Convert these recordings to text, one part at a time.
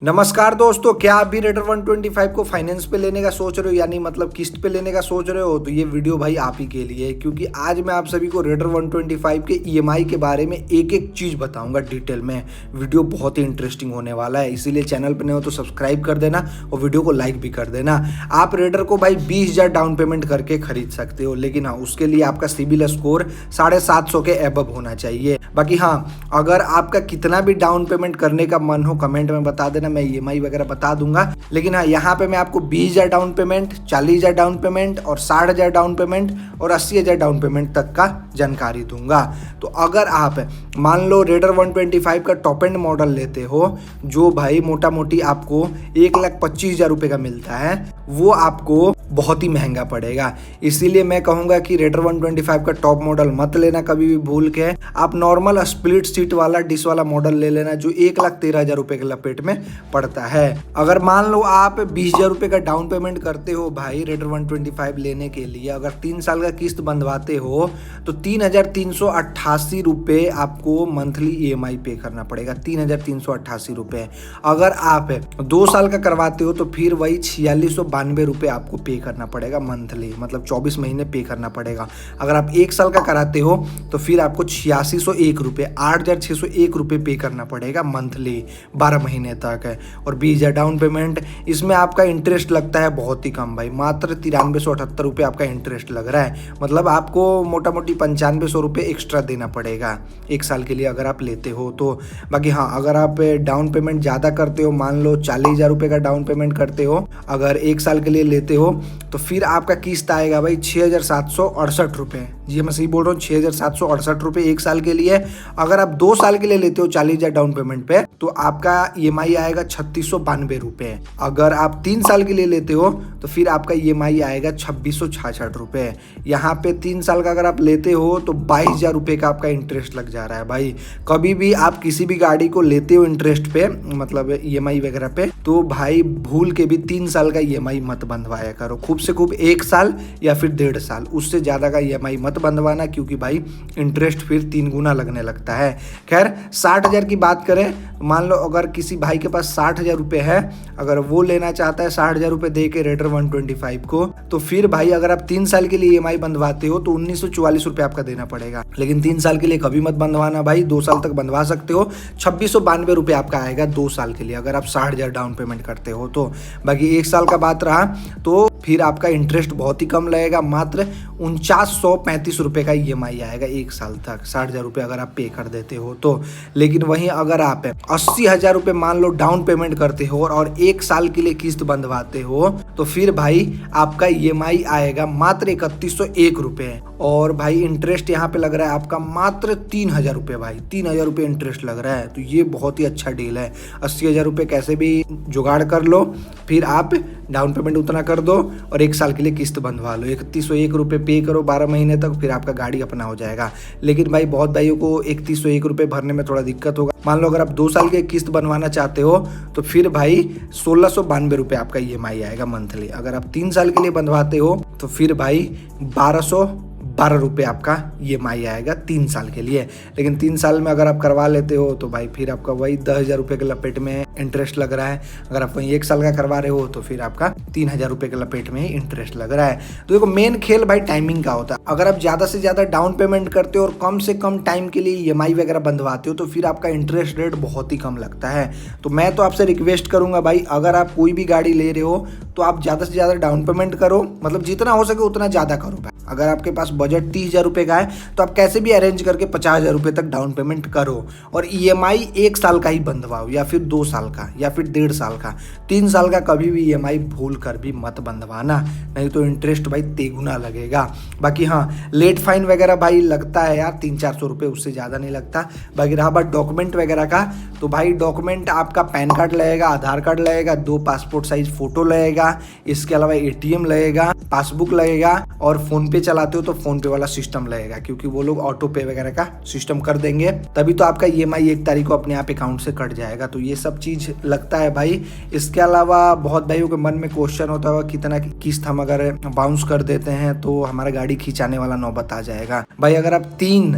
नमस्कार दोस्तों, क्या आप भी रेडर 125 को फाइनेंस पे लेने का सोच रहे हो, यानी मतलब किस्त पे लेने का सोच रहे हो, तो ये वीडियो भाई आप ही के लिए है। क्योंकि आज मैं आप सभी को रेडर 125 के ईएमआई के बारे में एक एक चीज़ बताऊंगा डिटेल में। वीडियो बहुत ही इंटरेस्टिंग होने वाला है, इसीलिए चैनल पर नए हो तो सब्सक्राइब कर देना और वीडियो को लाइक भी कर देना। आप रेडर को भाई 20,000 डाउन पेमेंट करके खरीद सकते हो, लेकिन हाँ, उसके लिए आपका सिबिल स्कोर 750 के एबव होना चाहिए। बाकी हाँ, अगर आपका कितना भी डाउन पेमेंट करने का मन हो कमेंट में बता देना, मैं ईएमआई वगैरह बता दूंगा। लेकिन हाँ, यहाँ पे मैं आपको 20,000 डाउन पेमेंट, 40,000 डाउन पेमेंट और 60,000 डाउन पेमेंट और 80,000 डाउन पेमेंट तक का जानकारी दूंगा। तो अगर आप मान लो रेडर 125 का टॉप एंड मॉडल लेते हो, जो भाई मोटा मोटी आपको 1,25,000 रुपये का मिलता है, वो आपको बहुत ही महंगा पड़ेगा। इसीलिए मैं कहूँगा कि रेडर 125 का टॉप मॉडल मत लेना कभी भी भूल के। आप नॉर्मल स्प्लिट सीट वाला डिश वाला मॉडल ले लेना, जो 1,13,000 रुपये के लपेट में पड़ता है। अगर मान लो आप 20,000 रुपये का डाउन पेमेंट करते हो भाई रेडर 125 लेने के लिए, अगर 3 साल का किस्त बंधवाते हो तो 3,388 रुपये आपको मंथली ईएमआई पे करना पड़ेगा। 3,388 रुपये। अगर आप 2 साल का करवाते हो तो फिर वही 4,692 रुपये आपको पे करना पड़ेगा मंथली, मतलब 24 महीने पे करना पड़ेगा। अगर आप 1 साल का कराते हो तो फिर आपको 8,601 रुपये, 8,601 रुपये पे करना पड़ेगा मंथली 12 महीने तक है। और 20,000 डाउन पेमेंट, इसमें आपका इंटरेस्ट लगता है बहुत ही कम भाई, मात्र 9378 रुपये आपका इंटरेस्ट लग रहा है। मतलब आपको मोटा मोटी 9500 रुपये एक्स्ट्रा देना पड़ेगा 1 साल के लिए अगर आप लेते हो तो। बाकी हाँ, अगर आप डाउन पेमेंट ज़्यादा करते हो, मान लो 40,000 रुपये का डाउन पेमेंट करते हो, अगर 1 साल के लिए लेते हो, तो फिर आपका किस्त आएगा भाई 6,768 रुपये। जी मैं सही बोल रहा हूँ, 6,768 रुपये 1 साल के लिए। अगर आप 2 साल के लिए लेते हो 40,000 डाउन पेमेंट पे, तो आपका ईएमआई आएगा 3,692 रुपये। अगर आप 3 साल के लिए लेते हो तो फिर आपका ईएमआई आएगा 2,666 रुपये। यहाँ पे 3 साल का अगर आप लेते हो तो 22,000 रुपये का आपका इंटरेस्ट लग जा रहा है भाई। कभी भी आप किसी भी गाड़ी को लेते हो इंटरेस्ट पे, मतलब ईएमआई वगैरह पे, तो भाई भूल के भी 3 साल का ईएमआई मत बंधवाया करो। खूब से खूब 1 साल या फिर 1.5 साल, उससे ज़्यादा का ईएमआई मत बंधवाना, क्योंकि भाई इंटरेस्ट फिर 3 गुना लगने लगता है। खैर, 60,000 की बात करें, मान लो अगर किसी भाई के पास 60,000 रुपये है, अगर वो लेना चाहता है 60,000 रुपये दे के रेडर 125 को, तो फिर भाई अगर आप 3 साल के लिए ईएमआई बंधवाते हो तो 1,944 रुपये आपका देना पड़ेगा। लेकिन 3 साल के लिए कभी मत बंधवाना भाई, 2 साल तक बंधवा सकते हो। 2,692 रुपये आपका आएगा 2 साल के लिए अगर आप 60,000 डाउन पेमेंट करते हो तो। बाकी 1 साल का बात रहा तो फिर आपका इंटरेस्ट बहुत ही कम लगेगा, मात्र 4,935 रुपये का ईएमआई आएगा 1 साल तक, 60,000 रुपये अगर आप पे कर देते हो तो। लेकिन वहीं अगर आप 80,000 रुपये मान लो डाउन पेमेंट करते हो और 1 साल के लिए किस्त बंधवाते हो, तो फिर भाई आपका ईएमआई आएगा मात्र 3,101 रुपये। और भाई इंटरेस्ट यहाँ पे लग रहा है आपका मात्र 3,000 रुपये भाई, 3,000 रुपये इंटरेस्ट लग रहा है। तो ये बहुत ही अच्छा डील है। 80,000 रुपये कैसे भी जुगाड़ कर लो, फिर आप डाउन पेमेंट उतना कर दो और 1 साल के लिए किस्त बंधवा लो, 3,101 रुपये पे करो 12 महीने तक, फिर आपका गाड़ी अपना हो जाएगा। लेकिन भाई बहुत भाइयों को 3,101 रुपये भरने में थोड़ा दिक्कत होगा। मान लो अगर आप 2 साल के किस्त बनवाना चाहते हो तो फिर भाई 1,692 रुपये आपका ईएमआई आएगा मंथली। अगर आप 3 साल के लिए बंधवाते हो तो फिर भाई 1,212 रुपये आपका ईएमआई आएगा 3 साल के लिए। लेकिन 3 साल में अगर आप करवा लेते हो तो भाई फिर आपका वही 10,000 रुपये के लपेट में इंटरेस्ट लग रहा है। अगर आप वहीं 1 साल का करवा रहे हो तो फिर आपका 3,000 रुपये के लपेट में ही इंटरेस्ट लग रहा है। तो देखो, मेन खेल भाई टाइमिंग का होता है। अगर आप ज़्यादा से ज़्यादा डाउन पेमेंट करते हो और कम से कम टाइम के लिए ईएमआई वगैरह बंधवाते हो तो फिर आपका इंटरेस्ट रेट बहुत ही कम लगता है। तो मैं तो आपसे रिक्वेस्ट करूंगा भाई, अगर आप कोई भी गाड़ी ले रहे हो तो आप ज़्यादा से ज़्यादा डाउन पेमेंट करो, मतलब जितना हो सके उतना ज़्यादा करो भाई। अगर आपके पास बजट 30,000 रुपये का है तो आप कैसे भी अरेंज करके 50,000 रुपये तक डाउन पेमेंट करो और ईएमआई 1 साल का ही बंधवाओ, या फिर 2 साल का, या फिर 1.5 साल का। 3 साल का कभी भी ईएमआई भूल कर भी मत बंधवाना, नहीं तो इंटरेस्ट भाई तेगुना लगेगा। बाकी हाँ, लेट फाइन वगैरह भाई लगता है यार 300-400 रुपये, उससे ज़्यादा नहीं लगता। बाकी रहा बात डॉक्यूमेंट वगैरह का, तो भाई डॉक्यूमेंट आपका पैन कार्ड लगेगा, आधार कार्ड लगेगा, 2 पासपोर्ट साइज फोटो लगेगा, इसके अलावा एटीएम लगेगा, पासबुक लगेगा, और फोन पे चलाते हो तो फोन पे वाला सिस्टम लगेगा, क्योंकि वो लोग ऑटो पे वगैरह का सिस्टम कर देंगे, तभी तो आपका ईएमआई 1 तारीख को अपने आप अकाउंट से कट जाएगा। तो ये सब चीज लगता है भाई। इसके अलावा बहुत भाइयों के मन में क्वेश्चन होता है कितना किस्त हम अगर बाउंस कर देते हैं तो हमारा गाड़ी खींचाने वाला नौबत आ जाएगा। भाई अगर आप 3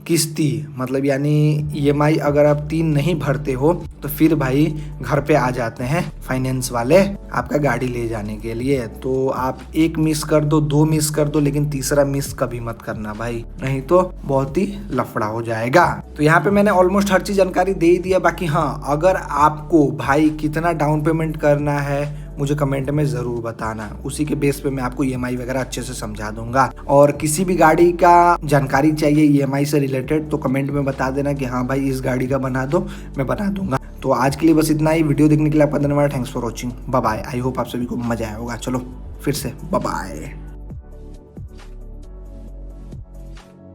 किस्ती मतलब यानी ईएमआई अगर आप 3 नहीं भरते हो तो फिर भाई घर पे आ जाते हैं फाइनेंस वाले आपका गाड़ी ले जाने के लिए। तो आप 1 मिस कर दो, 2 मिस कर दो, लेकिन तीसरा मिस कभी मत करना भाई, नहीं तो बहुत ही लफड़ा हो जाएगा। तो यहाँ पे मैंने ऑलमोस्ट हर चीज जानकारी दे ही दिया। बाकी हाँ, अगर आपको भाई कितना डाउन पेमेंट करना है मुझे कमेंट में ज़रूर बताना, उसी के बेस पे मैं आपको ईएमआई वगैरह अच्छे से समझा दूंगा। और किसी भी गाड़ी का जानकारी चाहिए ईएमआई से रिलेटेड तो कमेंट में बता देना कि हाँ भाई इस गाड़ी का बना दो, मैं बना दूंगा। तो आज के लिए बस इतना ही। वीडियो देखने के लिए आपका धन्यवाद। Thanks for watching, bye bye. I hope आप सभी को मजा आया होगा। चलो फिर से बाय बाय।